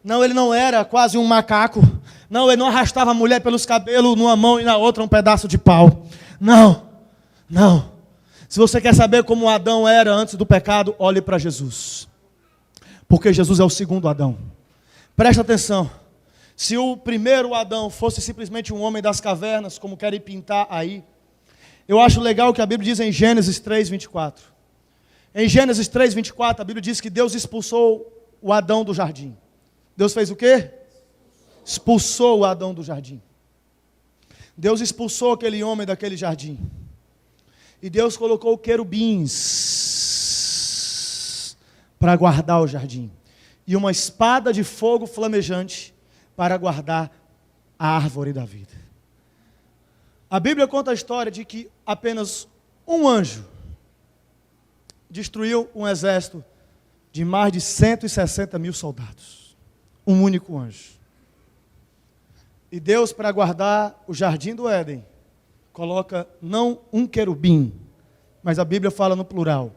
Não, ele não era quase um macaco. Não, ele não arrastava a mulher pelos cabelos numa mão e na outra um pedaço de pau. Não, não. Se você quer saber como Adão era antes do pecado, olhe para Jesus. Porque Jesus é o segundo Adão. Presta atenção. Se o primeiro Adão fosse simplesmente um homem das cavernas, como querem pintar aí, eu acho legal o que a Bíblia diz em Gênesis 3:24. Em Gênesis 3:24, a Bíblia diz que Deus expulsou o Adão do jardim. Deus fez o quê? Expulsou o Adão do jardim. Deus expulsou aquele homem daquele jardim. E Deus colocou querubins para guardar o jardim. E uma espada de fogo flamejante para guardar a árvore da vida. A Bíblia conta a história de que apenas um anjo destruiu um exército de mais de 160 mil soldados. Um único anjo. E Deus, para guardar o jardim do Éden, coloca não um querubim, mas a Bíblia fala no plural,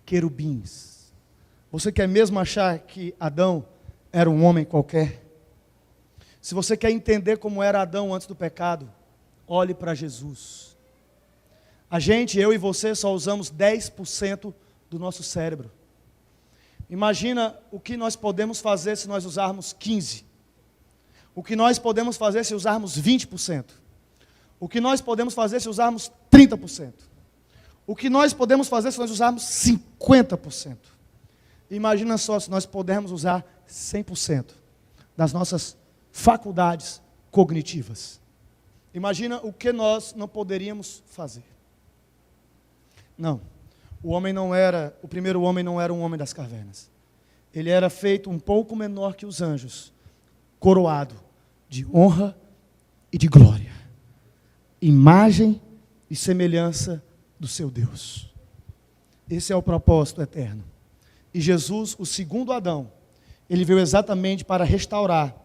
querubins. Você quer mesmo achar que Adão era um homem qualquer? Se você quer entender como era Adão antes do pecado, olhe para Jesus. A gente, eu e você, só usamos 10% do nosso cérebro. Imagina o que nós podemos fazer se nós usarmos 15%. O que nós podemos fazer se usarmos 20%. O que nós podemos fazer se usarmos 30%. O que nós podemos fazer se nós usarmos 50%. Imagina só se nós pudermos usar 100% das nossas faculdades cognitivas. Imagina o que nós não poderíamos fazer. Não, o primeiro homem não era um homem das cavernas. Ele era feito um pouco menor que os anjos, coroado de honra e de glória, imagem e semelhança do seu Deus. Esse é o propósito eterno. E Jesus, o segundo Adão, ele veio exatamente para restaurar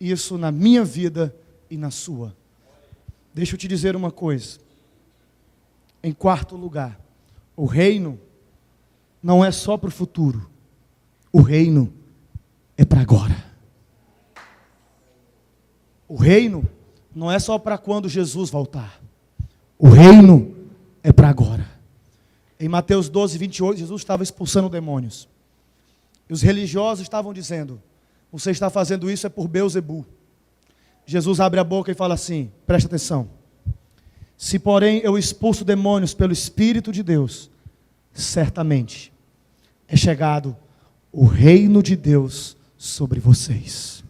isso na minha vida e na sua. Deixa eu te dizer uma coisa. Em quarto lugar, o reino não é só para o futuro. O reino é para agora. O reino não é só para quando Jesus voltar. O reino é para agora. Em Mateus 12:28, Jesus estava expulsando demônios. E os religiosos estavam dizendo: você está fazendo isso é por Beelzebu. Jesus abre a boca e fala assim, presta atenção. Se porém eu expulso demônios pelo Espírito de Deus, certamente é chegado o reino de Deus sobre vocês.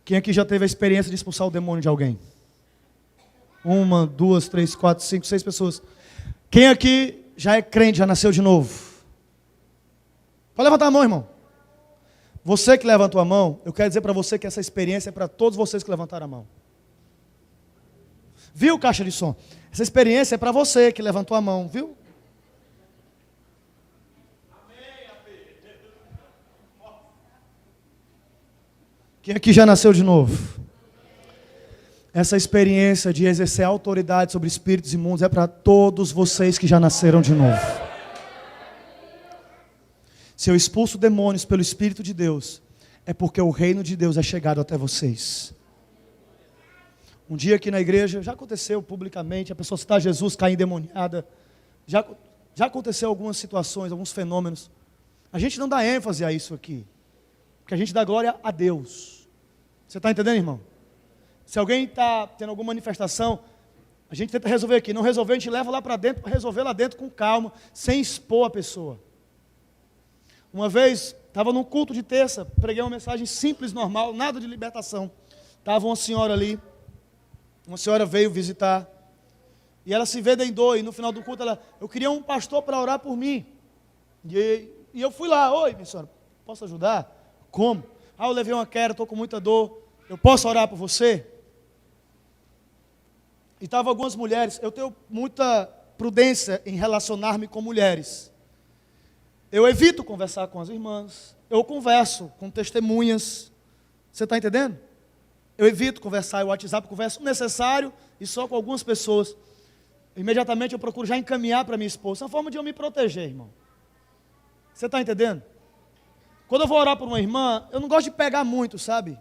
Quem aqui já teve a experiência de expulsar o demônio de alguém? 1, 2, 3, 4, 5, 6 pessoas. Quem aqui já é crente, já nasceu de novo? Pode levantar a mão, irmão. Você que levantou a mão, eu quero dizer para você que essa experiência é para todos vocês que levantaram a mão. Viu, caixa de som? Essa experiência é para você que levantou a mão, viu? Quem aqui já nasceu de novo? Essa experiência de exercer autoridade sobre espíritos imundos é para todos vocês que já nasceram de novo. Se eu expulso demônios pelo Espírito de Deus, é porque o reino de Deus é chegado até vocês. Um dia aqui na igreja, já aconteceu publicamente, a pessoa citar Jesus, cair endemoniada. Já aconteceu algumas situações, alguns fenômenos. A gente não dá ênfase a isso aqui, porque a gente dá glória a Deus. Você está entendendo, irmão? Se alguém está tendo alguma manifestação, a gente tenta resolver aqui. Não resolver, a gente leva lá para dentro, para resolver lá dentro com calma, sem expor a pessoa. Uma vez, estava num culto de terça, preguei uma mensagem simples, normal, nada de libertação. Estava uma senhora ali, uma senhora veio visitar, e ela se vedendou, e no final do culto eu queria um pastor para orar por mim. E eu fui lá, oi, minha senhora, posso ajudar? Como? Eu levei uma queda, estou com muita dor, eu posso orar por você? E estavam algumas mulheres, eu tenho muita prudência em relacionar-me com mulheres. Eu evito conversar com as irmãs, eu converso com testemunhas, você está entendendo? Eu evito conversar, o WhatsApp converso necessário e só com algumas pessoas. imediatamente eu procuro já encaminhar para minha esposa. É uma forma de eu me proteger, irmão. Você está entendendo? Quando eu vou orar por uma irmã, eu não gosto de pegar muito, sabe?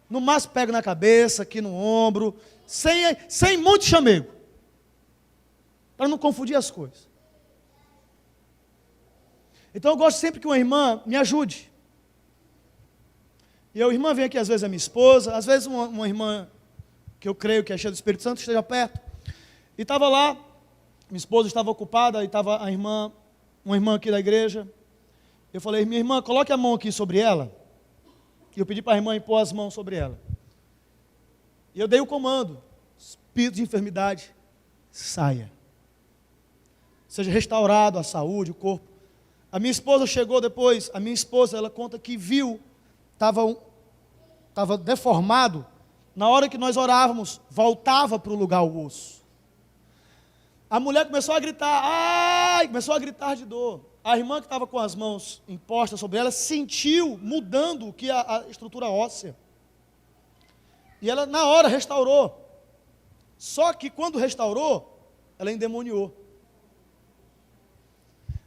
No máximo pego na cabeça, aqui no ombro, sem muito chamego. Para não confundir as coisas. Então eu gosto sempre que uma irmã me ajude. E a irmã vem aqui, às vezes é minha esposa, às vezes uma irmã que eu creio que é cheia do Espírito Santo esteja perto. E estava lá, minha esposa estava ocupada, e estava uma irmã aqui da igreja. Eu falei, minha irmã, coloque a mão aqui sobre ela. E eu pedi para a irmã impor as mãos sobre ela. E eu dei o comando, espírito de enfermidade, saia. Seja restaurado a saúde, o corpo. A minha esposa chegou depois, ela conta que viu, estava deformado, na hora que nós orávamos, voltava para o lugar o osso. A mulher começou a gritar, ai, começou a gritar de dor. A irmã que estava com as mãos impostas sobre ela, sentiu mudando a estrutura óssea. E ela na hora restaurou. Só que quando restaurou, ela endemoniou.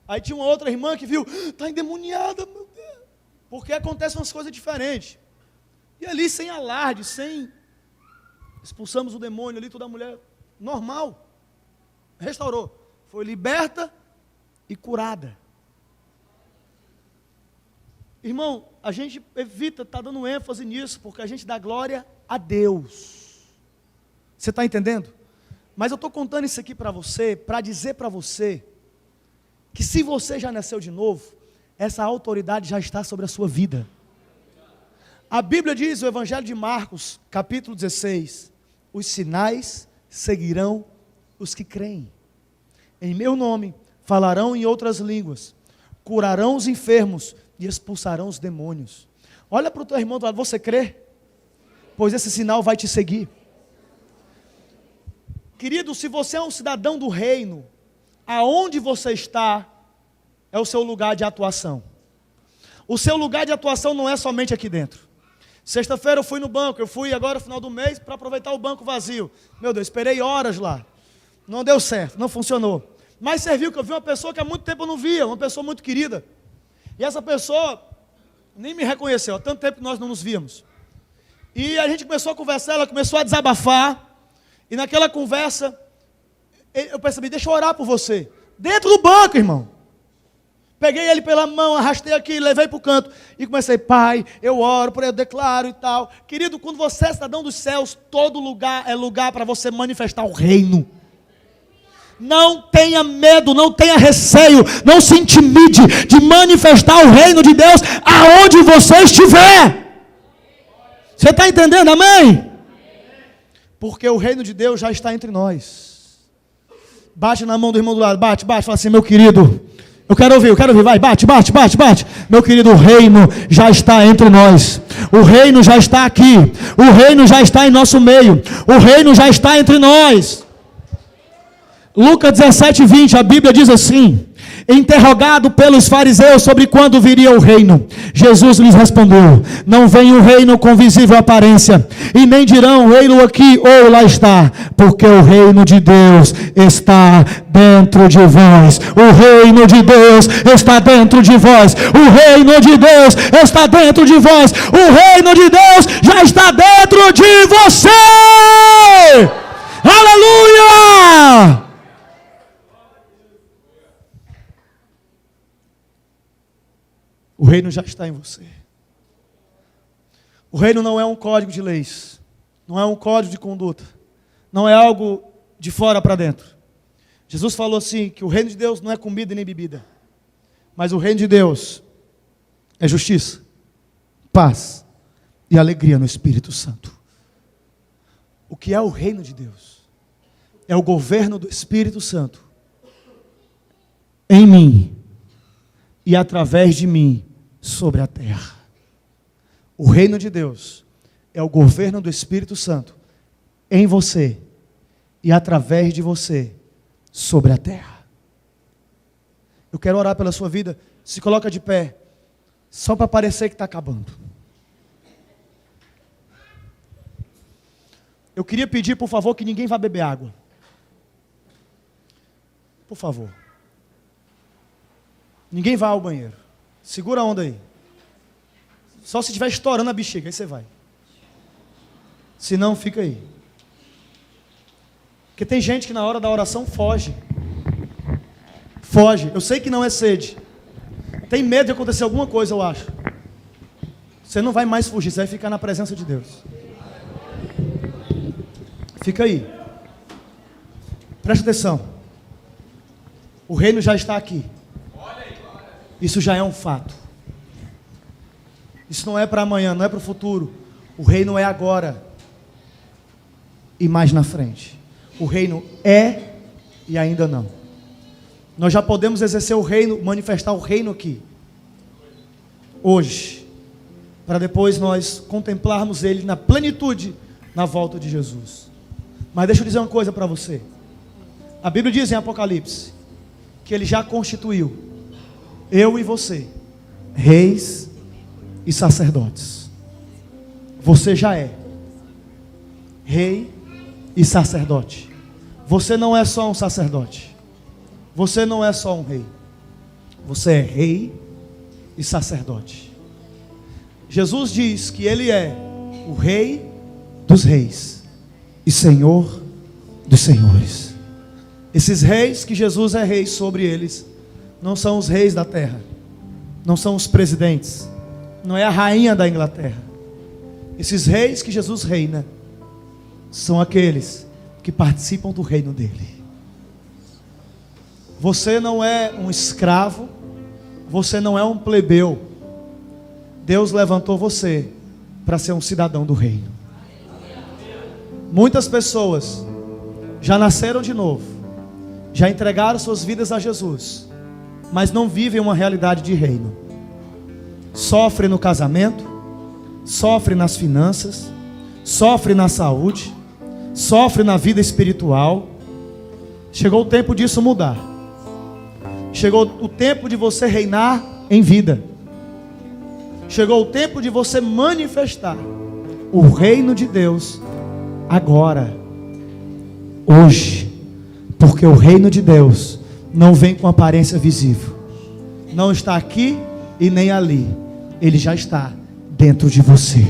Aí tinha uma outra irmã que viu, está endemoniada, meu Deus. Porque acontecem umas coisas diferentes. E ali, sem alarde, expulsamos o demônio ali, toda a mulher, normal. Restaurou. Foi liberta e curada. Irmão, a gente evita estar dando ênfase nisso, porque a gente dá glória a Deus. Você está entendendo? Mas eu estou contando isso aqui para você, para dizer para você, que se você já nasceu de novo, essa autoridade já está sobre a sua vida. A Bíblia diz, o Evangelho de Marcos, capítulo 16, os sinais seguirão os que creem. Em meu nome falarão em outras línguas, curarão os enfermos e expulsarão os demônios. Olha para o teu irmão do lado, você crê? Pois esse sinal vai te seguir. Querido, se você é um cidadão do reino, aonde você está, é o seu lugar de atuação. O seu lugar de atuação não é somente aqui dentro. Sexta-feira eu fui no banco, eu fui agora no final do mês para aproveitar o banco vazio. Meu Deus, esperei horas lá. Não deu certo, não funcionou. Mas serviu que eu vi uma pessoa que há muito tempo eu não via, uma pessoa muito querida. E essa pessoa nem me reconheceu, há tanto tempo que nós não nos víamos. E a gente começou a conversar, ela começou a desabafar. E naquela conversa, eu percebi, deixa eu orar por você. Dentro do banco, irmão. Peguei ele pela mão, arrastei aqui, levei para o canto. E comecei, Pai, eu oro, eu declaro e tal. Querido, quando você é cidadão dos céus, todo lugar é lugar para você manifestar o reino. Não tenha medo, não tenha receio, não se intimide de manifestar o reino de Deus aonde você estiver. Você está entendendo, amém? Porque o reino de Deus já está entre nós. Bate na mão do irmão do lado, bate, fala assim, meu querido, eu quero ouvir, vai, bate. Meu querido, o reino já está entre nós. O reino já está aqui. O reino já está em nosso meio. O reino já está entre nós. Lucas 17:20, a Bíblia diz assim: interrogado pelos fariseus sobre quando viria o reino, Jesus lhes respondeu: não vem o reino com visível aparência, e nem dirão, ei-lo aqui ou lá está, porque o reino de Deus está dentro de vós. O reino de Deus está dentro de vós. O reino de Deus está dentro de vós. O reino de Deus já está dentro de você. Aleluia! O reino já está em você. O reino não é um código de leis, não é um código de conduta, não é algo de fora para dentro. Jesus falou assim, que o reino de Deus não é comida nem bebida, mas o reino de Deus é justiça, paz e alegria no Espírito Santo. O que é o reino de Deus? É o governo do Espírito Santo em mim e através de mim sobre a terra. O reino de Deus é o governo do Espírito Santo em você e através de você sobre a terra. Eu quero orar pela sua vida. Se coloca de pé, só para parecer que está acabando. Eu queria pedir, por favor, que ninguém vá beber água. Por favor. Ninguém vai ao banheiro. Segura a onda aí. Só se estiver estourando a bexiga, aí você vai. Se não, fica aí. Porque tem gente que na hora da oração foge. Foge. Eu sei que não é sede. Tem medo de acontecer alguma coisa, eu acho. Você não vai mais fugir, você vai ficar na presença de Deus. Fica aí. Presta atenção. O reino já está aqui. Isso já é um fato. Isso não é para amanhã, não é para o futuro. O reino é agora. E mais na frente. O reino é e ainda não. Nós já podemos exercer o reino, manifestar o reino aqui. Hoje. Para depois nós contemplarmos ele na plenitude, na volta de Jesus. Mas deixa eu dizer uma coisa para você. A Bíblia diz em Apocalipse que ele já constituiu eu e você, reis e sacerdotes. Você já é rei e sacerdote. Você não é só um sacerdote. Você não é só um rei. Você é rei e sacerdote. Jesus diz que ele é o rei dos reis e senhor dos senhores. Esses reis que Jesus é rei sobre eles, não são os reis da terra, não são os presidentes, não é a rainha da Inglaterra. Esses reis que Jesus reina, são aqueles que participam do reino dele. Você não é um escravo, você não é um plebeu. Deus levantou você para ser um cidadão do reino. Muitas pessoas já nasceram de novo, já entregaram suas vidas a Jesus, mas não vivem uma realidade de reino. Sofrem no casamento, sofrem nas finanças, sofrem na saúde, sofrem na vida espiritual. Chegou o tempo disso mudar. Chegou o tempo de você reinar em vida. Chegou o tempo de você manifestar o reino de Deus agora, hoje, porque o reino de Deus não vem com aparência visível, não está aqui e nem ali, ele já está dentro de você.